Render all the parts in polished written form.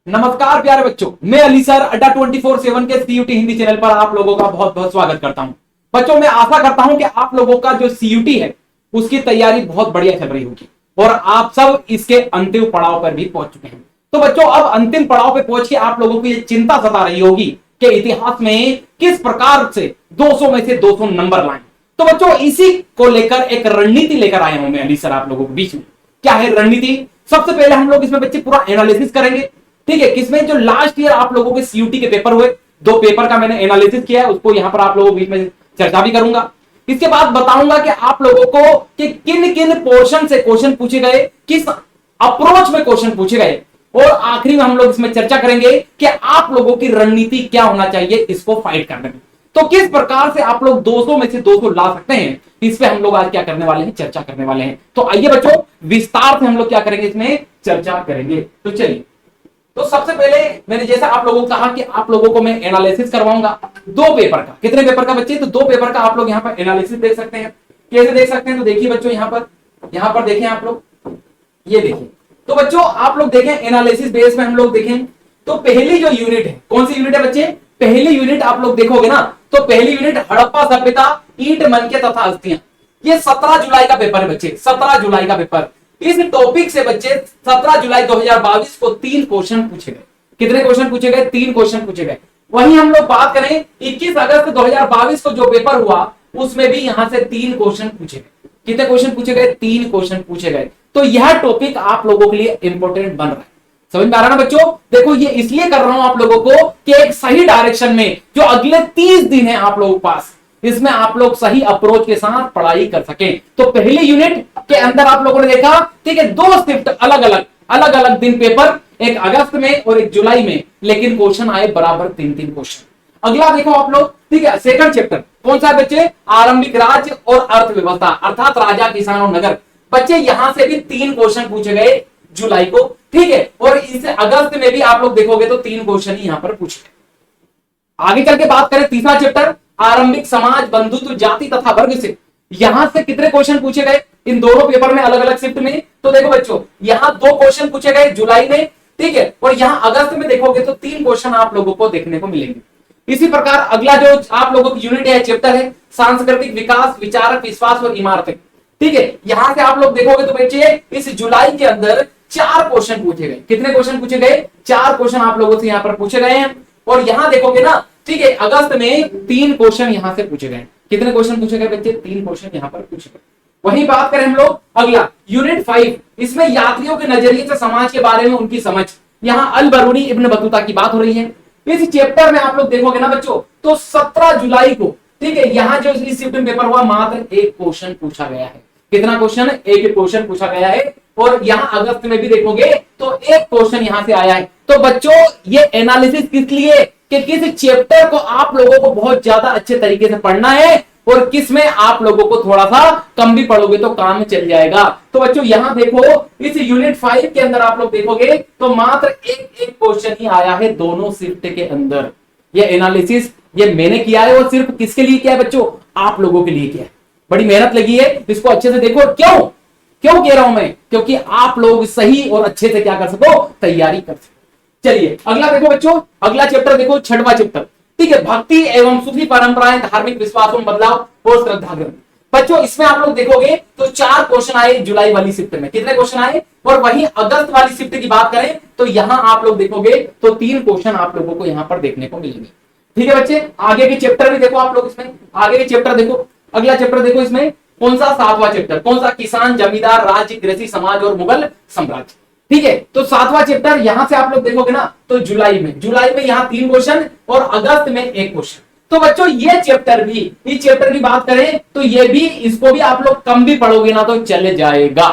नमस्कार प्यारे बच्चों, मैं अली सर अड्डा 24/7 के सीयूटी हिंदी चैनल पर आप लोगों का बहुत बहुत स्वागत करता हूं। बच्चों, मैं आशा करता हूं कि आप लोगों का जो सीयूटी है उसकी तैयारी बहुत बढ़िया चल रही होगी और आप सब इसके अंतिम पड़ाव पर भी पहुंच चुके हैं। तो बच्चों, अब अंतिम पड़ाव पर पहुंच के आप लोगों को यह चिंता सता रही होगी कि इतिहास में किस प्रकार से 200 में से 200 नंबर लाएं। तो बच्चों, इसी को लेकर एक रणनीति लेकर आया हूं मैं अली सर आप लोगों के बीच में। क्या है रणनीति? सबसे पहले हम लोग इसमें बच्चे पूरा एनालिसिस करेंगे, ठीक है। किसमें? जो लास्ट ईयर आप लोगों के सीयूटी के पेपर हुए, 2 पेपर का मैंने एनालिसिस किया है, उसको यहां पर आप लोगों के बीच में चर्चा भी करूंगा। इसके बाद बताऊंगा कि आप लोगों को कि किन किन पोर्शन से क्वेश्चन पूछे गए, किस अप्रोच में क्वेश्चन पूछे गए, और आखिरी में हम लोग इसमें चर्चा करेंगे कि आप लोगों की रणनीति क्या होना चाहिए इसको फाइट करने में। तो किस प्रकार से आप लोग 200 में से 200 ला सकते हैं, इस पे हम लोग आज क्या करने वाले हैं, चर्चा करने वाले हैं। तो आइए बच्चों, विस्तार से हम लोग क्या करेंगे, इसमें चर्चा करेंगे। तो चलिए, तो सबसे पहले मैंने जैसा आप लोगों को कहा कि आप लोगों को मैं एनालिसिस करवाऊंगा 2 पेपर का। कितने पेपर का बच्चे? तो 2 पेपर का आप लोग यहाँ पर एनालिसिस देख सकते हैं। कैसे देख सकते हैं? तो देखिए बच्चों, यहाँ पर देखें आप लोग, ये देखिए। तो बच्चों, आप लोग देखें एनालिसिस बेस में हम लोग देखें तो पहली जो यूनिट है, कौन सी यूनिट है बच्चे? पहली यूनिट आप लोग देखोगे ना, तो पहली यूनिट हड़प्पा सभ्यता, ईंट मनके तथा अस्थियां। ये 17 जुलाई का पेपर है बच्चे, 17 जुलाई का पेपर। इस टॉपिक से बच्चे 17 जुलाई 2022 को 3 क्वेश्चन पूछे गए। कितने क्वेश्चन पूछे गए? 3 क्वेश्चन पूछे गए। वहीं हम लोग बात करें 21 अगस्त 2022 को जो पेपर हुआ, उसमें भी यहां से 3 क्वेश्चन पूछे गए। कितने क्वेश्चन पूछे गए? 3 क्वेश्चन पूछे गए। तो यह टॉपिक आप लोगों के लिए इंपॉर्टेंट बन रहा है। समझ में आ रहा ना बच्चों? देखो, ये इसलिए कर रहा हूं आप लोगों को कि एक सही डायरेक्शन में जो अगले 30 दिन है आप लोगों के पास, इसमें आप लोग सही अप्रोच के साथ पढ़ाई कर सके। तो पहली यूनिट के अंदर आप लोगों ने देखा, ठीक है, 2 शिफ्ट अलग अलग दिन पेपर, एक अगस्त में और एक जुलाई में, लेकिन क्वेश्चन आए बराबर 3-3 क्वेश्चन। अगला देखो आप लोग, ठीक है, सेकंड चैप्टर कौन सा है बच्चे? आरंभिक राज्य और अर्थव्यवस्था, अर्थात राजा, किसान और नगर। बच्चे यहां से भी 3 क्वेश्चन पूछे गए जुलाई को, ठीक है, और इस अगस्त में भी आप लोग देखोगे तो 3 क्वेश्चन ही यहां पर पूछे गए। आगे चल के बात करें तीसरा चैप्टर, आरंभिक समाज, बंधुत्व, जाति तथा वर्ग से। यहां से कितने क्वेश्चन पूछे गए इन दोनों पेपर में, अलग अलग शिफ्ट में? तो देखो बच्चों, यहां 2 क्वेश्चन पूछे गए जुलाई में, ठीक है, और यहां अगस्त में देखोगे तो 3 क्वेश्चन आप लोगों को देखने को मिलेंगे। इसी प्रकार अगला जो आप लोगों की यूनिट है, चैप्टर है सांस्कृतिक विकास, विचारक, विश्वास और इमारतें, ठीक है। यहां से आप लोग देखोगे तो बच्चे इस जुलाई के अंदर 4 क्वेश्चन पूछे गए। कितने क्वेश्चन पूछे गए? 4 क्वेश्चन आप लोगों से यहां पर पूछे गए हैं। और यहां देखोगे ना, ठीक है, अगस्त में 3 क्वेश्चन यहां से पूछे गए। कितने क्वेश्चन पूछे गए बच्चे? 3 क्वेश्चन यहां पर पूछे गए। वहीं बात करें हम लोग अगला यूनिट 5, इसमें यात्रियों के नजरिए से समाज के बारे में उनकी समझ। यहां अल बरूनी इब्न बतूता की बात हो रही है। इस चैप्टर में आप लोग देखोगे ना बच्चों, तो 17 जुलाई को, ठीक है, यहां जो इस शिफ्ट में पेपर हुआ, मात्र 1 क्वेश्चन पूछा गया है। कितना क्वेश्चन? 1 क्वेश्चन पूछा गया है। और यहां अगस्त में भी देखोगे तो 1 क्वेश्चन यहां से आया है। तो बच्चों, ये एनालिसिस किस लिए कि किस चैप्टर को आप लोगों को बहुत ज्यादा अच्छे तरीके से पढ़ना है और किस में आप लोगों को थोड़ा सा कम भी पढ़ोगे तो काम चल जाएगा। तो बच्चों, यहां देखो, इस यूनिट 5 के अंदर आप लोग देखोगे तो मात्र एक क्वेश्चन ही आया है दोनों शिफ्ट के अंदर। ये एनालिसिस ये मैंने किया है और सिर्फ किसके लिए किया है बच्चों? आप लोगों के लिए किया है। बड़ी मेहनत लगी है, इसको अच्छे से देखो। क्यों कह रहा हूं मैं? क्योंकि आप लोग सही और अच्छे से क्या कर सको, तैयारी कर सको। चलिए अगला देखो बच्चों, अगला चैप्टर देखो, 6वां चैप्टर, ठीक है, भक्ति एवं सूफी परंपराएं, धार्मिक विश्वासों में बदलाव और श्रद्धा ग्रंथ। बच्चों, इसमें आप लोग देखोगे तो 4 क्वेश्चन आए जुलाई वाली शिफ्ट में। कितने क्वेश्चन आए? और वहीं अगस्त वाली शिफ्ट की बात करें तो यहां आप लोग देखोगे तो 3 क्वेश्चन आप लोगों को यहां पर देखने को मिलेंगे। ठीक है बच्चे, आगे के चैप्टर भी देखो आप लोग, इसमें आगे के चैप्टर देखो, अगला चैप्टर देखो, इसमें कौन सा? 7वां चैप्टर, कौन सा? किसान, जमींदार, राज्य, कृषि समाज और मुगल साम्राज्य। ठीक है, तो 7वां चैप्टर यहां से आप लोग देखोगे ना तो जुलाई में यहां 3 क्वेश्चन और अगस्त में 1 क्वेश्चन। तो बच्चों, ये चैप्टर भी, इस चैप्टर की बात करें तो ये भी, इसको भी आप लोग कम भी पढ़ोगे ना तो चले जाएगा।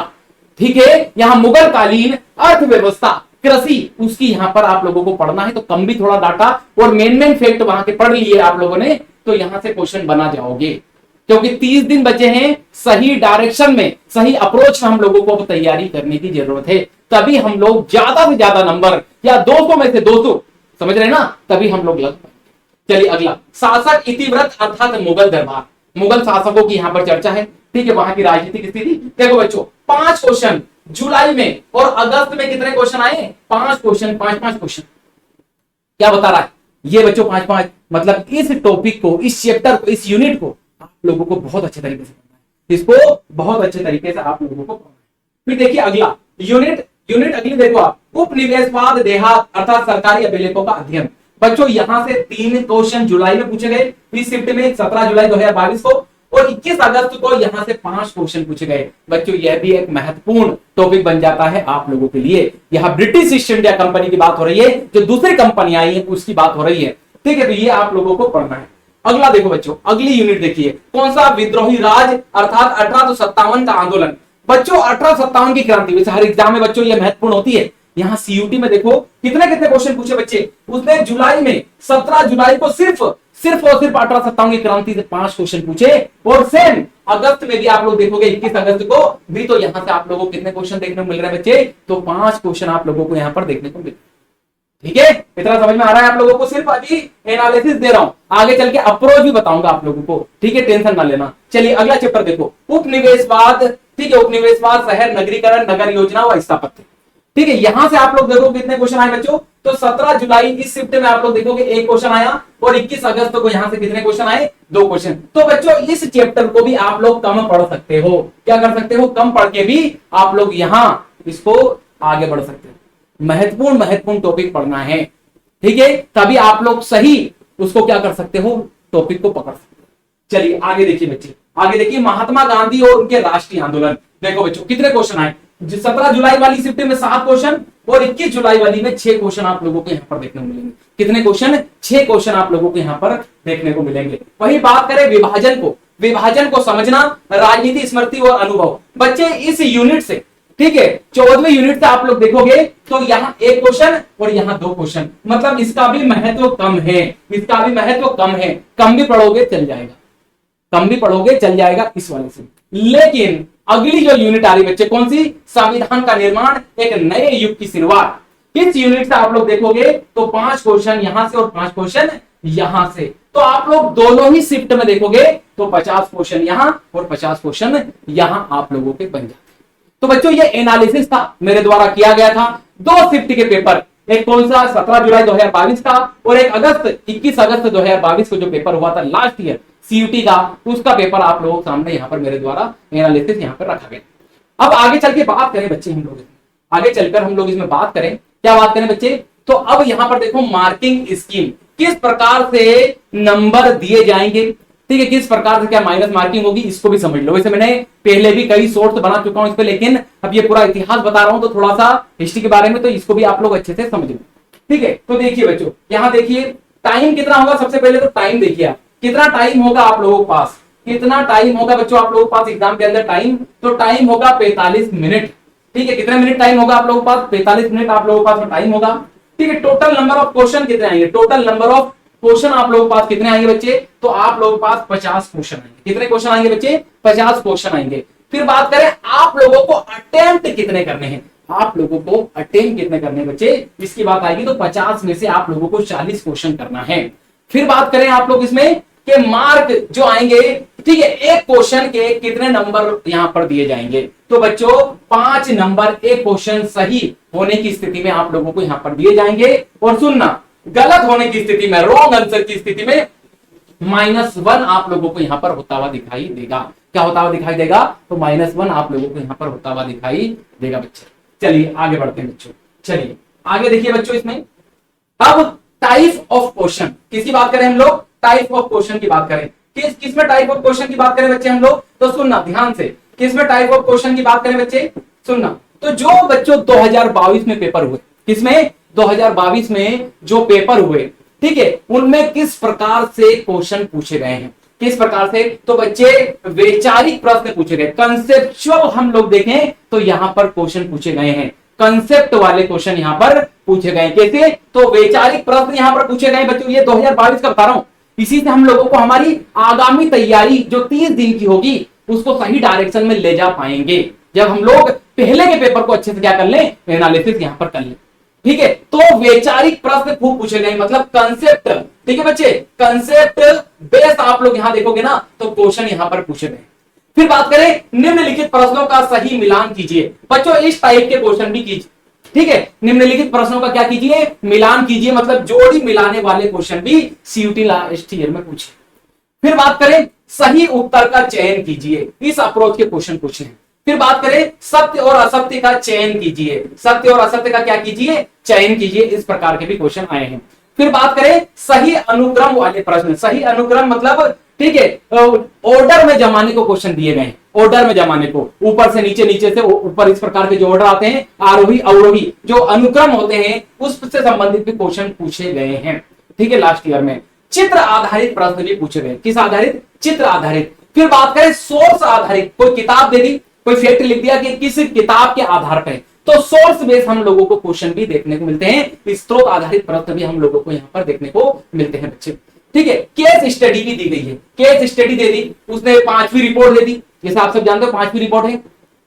ठीक है, यहां मुगल कालीन, अर्थव्यवस्था, कृषि, उसकी यहां पर आप लोगों को पढ़ना है तो कम भी थोड़ा डाटा और मेन फैक्ट वहां के पढ़ लिए आप लोगों ने तो यहां से क्वेश्चन बना जाओगे। क्योंकि 30 दिन बचे हैं, सही डायरेक्शन में, सही अप्रोच में हम लोगों को तैयारी करने की जरूरत है। तभी हम लोग ज्यादा से ज्यादा नंबर या 200 में से 200, समझ रहे ना, तभी हम लोग लग पाएंगे। चलिए अगला, शासक इतिवृत्त अर्थात मुगल दरबार। मुगल शासकों की यहां पर चर्चा है। ठीक है, वहां की राजनीतिक स्थिति देखो बच्चों, 5 क्वेश्चन जुलाई में और अगस्त में कितने क्वेश्चन आए? 5 क्वेश्चन, 5-5 क्वेश्चन। क्या बता रहा है ये बच्चों? 5-5। मतलब इस टॉपिक को, इस चैप्टर को, इस यूनिट को आप लोगों को बहुत अच्छे तरीके से पढ़ना है, इसको बहुत अच्छे तरीके से आप लोगों को पढ़ना है। फिर देखिए अगला यूनिट अगली देखो आप, उपनिवेशवाद देहात अर्थात सरकारी अभिलेखों का अध्ययन। बच्चों यहां से 3 क्वेश्चन जुलाई में पूछे गए, इस शिफ्ट में 17 जुलाई 2022 को, और 21 अगस्त को यहां से 5 क्वेश्चन पूछे गए। बच्चों यह भी एक महत्वपूर्ण टॉपिक बन जाता है आप लोगों के लिए। यहां ब्रिटिश ईस्ट इंडिया कंपनी की बात हो रही है, जो दूसरी कंपनी आई है उसकी बात हो रही है। ठीक है, तो ये आप लोगों को पढ़ना है। अगला देखो बच्चों, अगली यूनिट देखिए, कौन सा? विद्रोही राज अर्थात 1857 का आंदोलन। बच्चों 1857 की क्रांति, वैसे हर एग्जाम में बच्चों ये महत्वपूर्ण होती है। यहाँ सीयूटी में देखो कितने कितने क्वेश्चन पूछे बच्चे। उसने जुलाई में 17 जुलाई को सिर्फ और सिर्फ 1857 की क्रांति से 5 क्वेश्चन पूछे, और सेम अगस्त में भी आप लोग देखोगे 21 अगस्त को भी, तो यहां से आप लोगों को कितने क्वेश्चन देखने को मिल रहे हैं बच्चे? तो 5 क्वेश्चन आप लोगों को यहां पर देखने को मिल। ठीक है, इतना समझ में आ रहा है आप लोगों को? सिर्फ अभी एनालिसिस दे रहा हूं, आगे चल के अप्रोच भी बताऊंगा आप लोगों को। ठीक है, टेंशन ना लेना। चलिए अगला चैप्टर देखो, उपनिवेशवाद। ठीक है, उपनिवेशवाद, शहर नगरीकरण, नगर योजना व स्थापत्य। ठीक है, यहां से आप लोग देखो कितने क्वेश्चन आए बच्चों? तो 17 जुलाई इस शिफ्ट में आप लोग देखोगे 1 क्वेश्चन आया, और 21 अगस्त को यहां से कितने क्वेश्चन आए? 2 क्वेश्चन। तो बच्चों इस चैप्टर को भी आप लोग कम पढ़ सकते हो। क्या कर सकते हो? कम पढ़ के भी आप लोग यहां इसको आगे बढ़ सकते हो। महत्वपूर्ण टॉपिक पढ़ना है। ठीक है, तभी आप लोग सही उसको क्या कर सकते हो? टॉपिक को पकड़ सकते हो। चलिए आगे देखिए बच्चे, आगे देखिए महात्मा गांधी और उनके राष्ट्रीय आंदोलन। देखो बच्चों कितने क्वेश्चन आए? 17 जुलाई वाली शिफ्ट में 7 क्वेश्चन, और 21 जुलाई वाली में 6 क्वेश्चन आप लोगों को यहाँ पर देखने को मिलेंगे। कितने क्वेश्चन? 6 क्वेश्चन आप लोगों को यहाँ पर देखने को मिलेंगे। वही बात करें विभाजन को समझना, राजनीति, स्मृति और अनुभव। बच्चे इस यूनिट से, ठीक है, 14वें यूनिट से आप लोग देखोगे तो यहाँ 1 क्वेश्चन और यहाँ 2 क्वेश्चन, मतलब इसका भी महत्व कम है। कम भी पढ़ोगे चल जाएगा इस वाले से। लेकिन अगली जो यूनिट आ रही बच्चे, कौन सी? संविधान का निर्माण, एक नए युग की शुरुआत। इस यूनिट से आप लोग देखोगे तो 5 क्वेश्चन यहां से और 5 क्वेश्चन यहां से। तो आप लोग दोनों ही शिफ्ट में देखोगे तो 50 क्वेश्चन यहां और 50 क्वेश्चन यहां आप लोगों के बन जाते। तो बच्चों ये एनालिसिस था, मेरे द्वारा किया गया था। 2 शिफ्ट के पेपर, एक कौन सा? 17 जुलाई 2022 का, और एक 21 अगस्त 2022 को जो पेपर हुआ था लास्ट ईयर सीयूटी का, उसका पेपर आप लोगों के सामने यहाँ पर मेरे द्वारा एनालिसिस यहाँ पर रखा गया। अब आगे चल के बात करें बच्चे, हम लोग इसमें बात करें, क्या बात करें बच्चे? तो अब यहाँ पर देखो मार्किंग स्कीम, किस प्रकार से नंबर दिए जाएंगे। ठीक है, किस प्रकार से क्या माइनस मार्किंग होगी, इसको भी समझ लो। वैसे मैंने पहले भी कई शॉर्ट्स बना चुका हूं इस पे, लेकिन अब ये पूरा इतिहास बता रहा हूं तो थोड़ा सा हिस्ट्री के बारे में, तो इसको भी आप लोग अच्छे से समझ लो। ठीक है, तो देखिए बच्चों, यहाँ देखिए टाइम कितना होगा। सबसे पहले तो टाइम देखिए आप, कितना टाइम होगा आप लोगों के पास, कितना टाइम होगा बच्चों आप लोगों के पास एग्जाम के अंदर टाइम? तो टाइम होगा 45 मिनट। ठीक है, कितने मिनट टाइम होगा आप लोगों के पास? 45 मिनट आप लोगों के पास टाइम होगा। ठीक है, टोटल नंबर ऑफ क्वेश्चन कितने आएंगे? टोटल नंबर ऑफ क्वेश्चन आप लोगों के पास कितने आएंगे बच्चे? तो आप लोगों के पास 50 क्वेश्चन आएंगे। कितने क्वेश्चन आएंगे बच्चे? 50 क्वेश्चन आएंगे। फिर बात करें आप लोगों को अटेम्प्ट कितने करने हैं, बच्चे, इसकी बात आएगी तो 50 में से आप लोगों को 40 क्वेश्चन करना है। फिर बात करें आप लोग इसमें के मार्क जो आएंगे, ठीक है, एक क्वेश्चन के कितने नंबर यहां पर दिए जाएंगे? तो बच्चों 5 नंबर एक क्वेश्चन सही होने की स्थिति में आप लोगों को यहां पर दिए जाएंगे। और सुनना, गलत होने की स्थिति में, रॉन्ग आंसर की स्थिति में -1 आप लोगों को यहां पर होता हुआ दिखाई देगा। क्या होता हुआ दिखाई देगा? तो -1 आप लोगों को यहां पर होता हुआ दिखाई देगा बच्चे। चलिए आगे बढ़ते हैं बच्चों, चलिए आगे देखिए बच्चों, इसमें अब टाइप ऑफ क्वेश्चन, किसकी बात करें हम लोग? टाइप ऑफ क्वेश्चन की बात करें। किसमें टाइप ऑफ क्वेश्चन की बात करें बच्चे हम लोग? तो सुनना ध्यान से, किसमें टाइप ऑफ क्वेश्चन की बात करें बच्चे? सुनना, तो जो बच्चों 2022 में पेपर हुए, किसमें? 2022 में जो पेपर हुए, ठीक है, उनमें किस प्रकार से क्वेश्चन पूछे गए हैं? किस प्रकार से? तो बच्चे वैचारिक प्रश्न पूछे गए, कंसेप्चुअल हम लोग देखें तो यहां पर क्वेश्चन पूछे गए हैं, कंसेप्ट वाले क्वेश्चन यहां पर पूछे गए। कैसे? तो वैचारिक प्रश्न यहां पर पूछे गए बच्चों, ये 2022 का बता रहा हूं। इसी से हम लोगों को हमारी आगामी तैयारी जो 30 दिन की होगी उसको सही डायरेक्शन में ले जा पाएंगे, जब हम लोग पहले के पेपर को अच्छे से क्या कर लें? एनालिसिस यहां पर कर लें। ठीक है, तो वैचारिक प्रश्न खूब पूछे गए, मतलब कंसेप्ट, ठीक है बच्चे, कंसेप्ट बेस्ड आप लोग यहां देखोगे ना तो क्वेश्चन यहां पर पूछे गए। फिर बात करें निम्नलिखित प्रश्नों का सही मिलान कीजिए। बच्चों इस टाइप के क्वेश्चन भी कीजिए, ठीक है। निम्नलिखित प्रश्नों का क्या कीजिए, मिलान कीजिए, मतलब जोड़ी मिलाने वाले क्वेश्चन भी सीयूटी लास्ट ईयर में पूछे। फिर बात करें सही उत्तर का चयन कीजिए, इस अप्रोच के क्वेश्चन पूछे हैं। फिर बात करें सत्य और असत्य का चयन कीजिए, सत्य और असत्य का क्या कीजिए, चयन कीजिए, इस प्रकार के भी क्वेश्चन आए हैं। फिर बात करें सही अनुक्रम वाले प्रश्न, सही अनुक्रम मतलब ठीक है ऑर्डर में जमाने को क्वेश्चन दिए गए हैं, ऑर्डर में जमाने को, ऊपर से नीचे, नीचे से ऊपर, इस प्रकार के जो ऑर्डर आते हैं, आरोही अवरोही जो अनुक्रम होते हैं उससे संबंधित भी क्वेश्चन पूछे गए हैं, ठीक है। लास्ट ईयर में चित्र आधारित प्रश्न भी पूछे गए, किस आधारित, चित्र आधारित। फिर बात करें सोर्स आधारित, कोई किताब दे दी, कोई फैक्ट लिख दिया कि किस किताब के आधार पर, तो सोर्स बेस हम लोगों को क्वेश्चन भी देखने को मिलते हैं, स्रोत आधारित प्रश्न भी हम लोगों को यहाँ पर देखने को मिलते हैं बच्चे, ठीक है। केस स्टडी भी दी गई है, केस स्टडी दे दी, उसने 5वीं रिपोर्ट दे दी, जैसे आप सब जानते हो 5वीं रिपोर्ट है,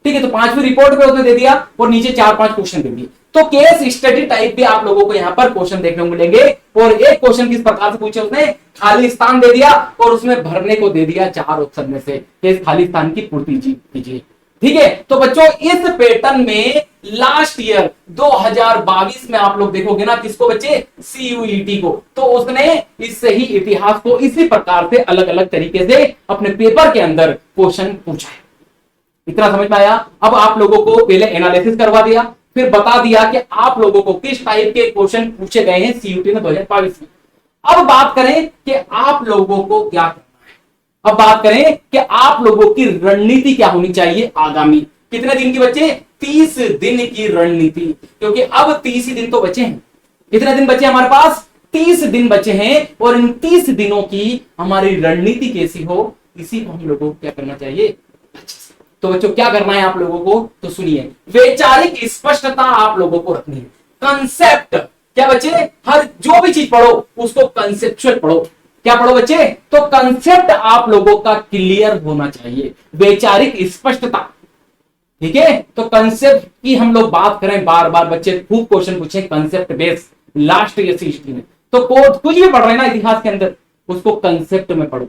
ठीक है। तो 5वीं रिपोर्ट पे उसने दे दिया और नीचे 4-5 क्वेश्चन दे दिए, तो केस स्टडी टाइप भी आप लोगों को यहाँ पर क्वेश्चन देखने को मिलेंगे। और एक क्वेश्चन किस प्रकार से पूछे, उसने खाली स्थान दे दिया और उसमें भरने को दे दिया 4 ऑप्शन में से, इस खाली स्थान की पूर्ति कीजिए, ठीक है। तो बच्चों इस पैटर्न में लास्ट ईयर 2022 में आप लोग देखोगे ना, किसको बच्चे, सीयूईटी को, तो उसने इससे ही इतिहास को इसी प्रकार से अलग अलग तरीके से अपने पेपर के अंदर क्वेश्चन पूछा है। इतना समझ में आया। अब आप लोगों को पहले एनालिसिस करवा दिया, फिर बता दिया कि आप लोगों को किस टाइप के क्वेश्चन पूछे गए हैं सीयूटी में 2022 में। अब बात करें कि आप लोगों को क्या करना है, अब बात करें कि आप लोगों की रणनीति क्या होनी चाहिए आगामी कितने दिन की बच्चे, 30 दिन की रणनीति, क्योंकि अब 30 ही दिन तो बचे हैं। कितने दिन बचे हमारे पास, 30 दिन बचे हैं, और इन 30 दिनों की हमारी रणनीति कैसी हो, इसी को हम लोगों को क्या करना चाहिए। तो बच्चों क्या करना है आप लोगों को, तो सुनिए, वैचारिक स्पष्टता आप लोगों को रखनी है। कंसेप्ट क्या बच्चे, हर जो भी चीज पढ़ो उसको कंसेप्चुअल पढ़ो। क्या पढ़ो बच्चे, तो कंसेप्ट आप लोगों का क्लियर होना चाहिए, वैचारिक स्पष्टता, ठीक है। तो कंसेप्ट की हम लोग बात करें, बार बार बच्चे खूब क्वेश्चन पूछे concept base last year CET में, तो कुछ भी पढ़ रहे हैं ना इतिहास के अंदर, उसको कंसेप्ट में पढ़ो,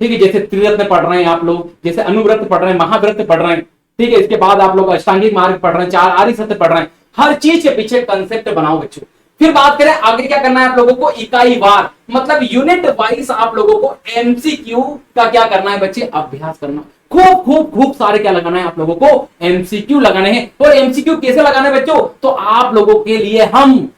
ठीक है। जैसे त्रिरत्न पढ़ रहे हैं आप लोग, जैसे अनुव्रत पढ़ रहे हैं, महाव्रत पढ़ रहे हैं, ठीक है। इसके बाद आप लोग अष्टांगिक मार्ग पढ़ रहे हैं, 4 आर्य सत्य पढ़ रहे हैं, हर चीज के पीछे कंसेप्ट बनाओ बच्चों। फिर बात करें आगे क्या करना है आप लोगों को, इकाई वार मतलब यूनिट वाइज आप लोगों को एमसीक्यू का क्या करना है बच्चे, अभ्यास करना। खूब खूब खूब सारे क्या लगाना है आप लोगों को, एमसीक्यू लगाने हैं। और एमसीक्यू कैसे लगाने हैं बच्चों, तो आप लोगों के लिए हम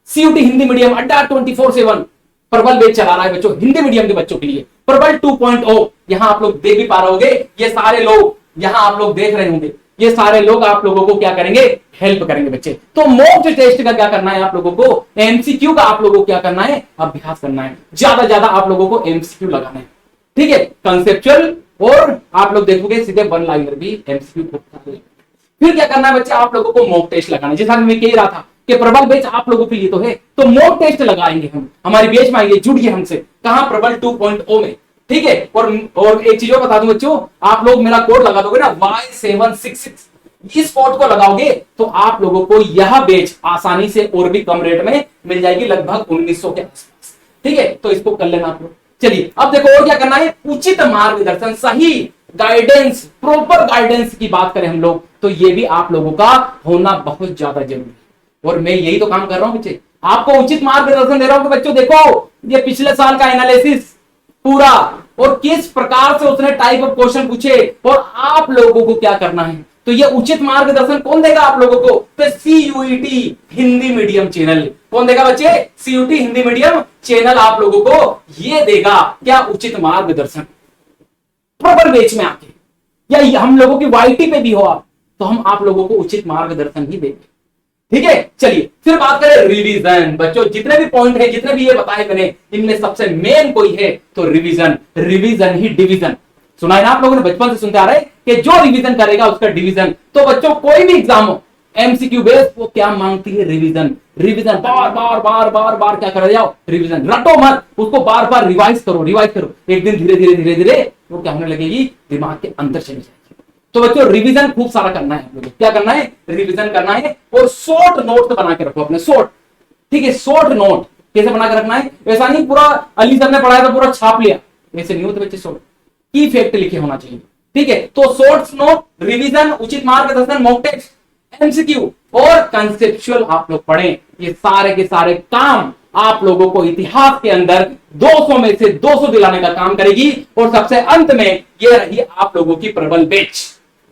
सीयूटी हिंदी मीडियम अड्डा 24/7 प्रबल बैच चला रहा है बच्चों, हिंदी मीडियम के बच्चों के लिए प्रबल 2.0। यहां आप लोग देख भी पा रहे होंगे, ये सारे लोग यहां आप लोग देख रहे होंगे, ये सारे लोग आप लोगों को क्या करेंगे, हेल्प करेंगे बच्चे। तो मॉक टेस्ट का क्या करना है आप लोगों को, एमसीक्यू का आप लोगों को क्या करना है, अभ्यास करना है। ज्यादा ज्यादा आप लोगों को एमसीक्यू लगाना है, ठीक है, कंसेप्चुअल। और आप लोग देखोगे सीधे 1 लाइनर भी एमसीक्यू। फिर क्या करना है बच्चे, आप लोगों को मॉक टेस्ट लगाना है। जैसा मैं कह रहा था कि प्रबल बैच आप लोगों के लिए तो है, तो मॉक टेस्ट लगाएंगे हम, हमारी बैच में आइए, जुड़िए हमसे, कहां, प्रबल 2.0 में, ठीक है। और एक चीज बता दूं बच्चों, आप लोग मेरा कोड लगा दोगे ना Y766, इस कोड को लगाओगे तो आप लोगों को यह बैच आसानी से और भी कम रेट में मिल जाएगी, लगभग 1900 के आसपास, ठीक है। तो इसको कर लेना आप लोग। चलिए अब देखो और क्या करना है, उचित मार्गदर्शन, सही गाइडेंस, प्रॉपर गाइडेंस की बात करें हम लोग, तो ये भी आप लोगों का होना बहुत ज्यादा जरूरी है। और मैं यही तो काम कर रहा हूं बच्चे, आपको उचित मार्गदर्शन दे रहा हूं कि बच्चों देखो ये पिछले साल का एनालिसिस पूरा, और किस प्रकार से उसने टाइप ऑफ क्वेश्चन पूछे, और आप लोगों को क्या करना है। तो ये उचित मार्गदर्शन कौन देगा आप लोगों को, तो सीयूईटी हिंदी मीडियम चैनल। कौन देगा बच्चे, सीयूईटी हिंदी मीडियम चैनल आप लोगों को ये देगा क्या, उचित मार्गदर्शन। प्रॉपर बैच में आके, या हम लोगों की वाईटी पे भी हो आप, तो हम आप लोगों को उचित मार्गदर्शन ही देंगे, ठीक है। चलिए फिर बात करें रिवीजन। बच्चों जितने भी पॉइंट है, जितने भी ये बताए मैंने, इनमें सबसे मेन कोई है तो रिवीजन। रिवीजन ही डिवीजन, सुना है ना आप लोगों ने, बचपन से सुनते आ रहे कि जो रिवीजन करेगा उसका डिवीजन। तो बच्चों कोई भी एग्जाम हो एमसीक्यू बेस, वो क्या मांगती है, रिवीजन। रिवीजन बार बार बार बार बार क्या कर जाओ, रिवीजन रटो मत, उसको बार बार रिवाइज करो, रिवाइज करो। एक दिन धीरे धीरे धीरे धीरे वो क्या होने लगेगी, दिमाग के अंदर चली जाएगी। तो बच्चों रिवीजन खूब सारा करना है, क्या करना है, रिवीजन करना है। और शॉर्ट नोट बना के रखो अपने, शॉर्ट, ठीक है। शॉर्ट नोट कैसे बना के रखना है, ऐसा नहीं पूरा अली सर ने पढ़ाया तो पूरा छाप लिया, ऐसे नहीं होता बच्चे। शॉर्ट की फैक्ट लिखे होना चाहिए, ठीक है, तो शॉर्ट्स नोट, रिवीजन, उचित मार्गदर्शन, मॉक टेस्ट, एमसीक्यू और कंसेप्चुअल आप लोग पढ़ें। ये सारे के सारे काम आप लोगों को इतिहास के अंदर 200 में से 200 दिलाने का काम करेगी। और सबसे अंत में ये रही आप लोगों की प्रबल बैच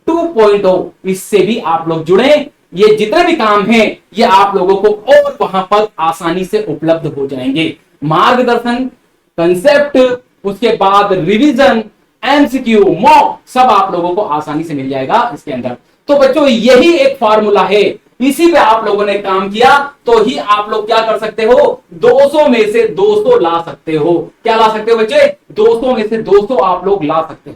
2.0, इससे भी आप लोग जुड़े। ये जितने भी काम हैं ये आप लोगों को और वहां पर आसानी से उपलब्ध हो जाएंगे। मार्गदर्शन, कंसेप्ट, उसके बाद रिवीजन, एमसीक्यू, मॉक, सब आप लोगों को आसानी से मिल जाएगा इसके अंदर। तो बच्चों यही एक फार्मूला है, इसी पे आप लोगों ने काम किया तो ही आप लोग क्या कर सकते हो, 200 में से 200 ला सकते हो। क्या ला सकते हो बच्चे, 200 में से 200 आप लोग ला सकते हो।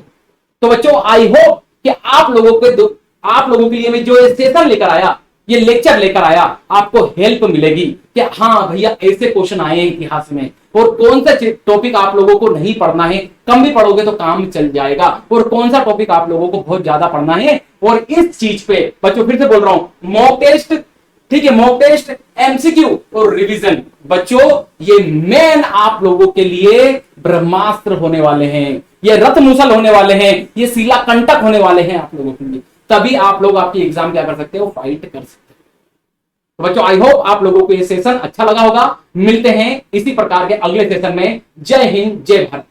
तो बच्चों आई होप कि आप लोगों के लिए मैं जो ये सेशन लेकर आया, ये लेक्चर लेकर आया, आपको हेल्प मिलेगी कि हाँ भैया ऐसे क्वेश्चन आए हैं इतिहास में, और कौन सा टॉपिक आप लोगों को नहीं पढ़ना है, कम भी पढ़ोगे तो काम चल जाएगा, और कौन सा टॉपिक आप लोगों को बहुत ज्यादा पढ़ना है। और इस चीज पे बच्चों फिर से बोल रहा हूं, मॉक टेस्ट, ठीक है, मॉक टेस्ट, एमसीक्यू और रिवीजन, बच्चों ये मेन आप लोगों के लिए ब्रह्मास्त्र होने वाले हैं, ये रत्नमूसल होने वाले हैं, ये शिला कंटक होने वाले हैं आप लोगों के लिए। तभी आप लोग आपकी एग्जाम क्या कर सकते हो, फाइट कर सकते हो। तो बच्चों आई होप आप लोगों को ये सेशन अच्छा लगा होगा। मिलते हैं इसी प्रकार के अगले सेशन में। जय हिंद, जय भारत।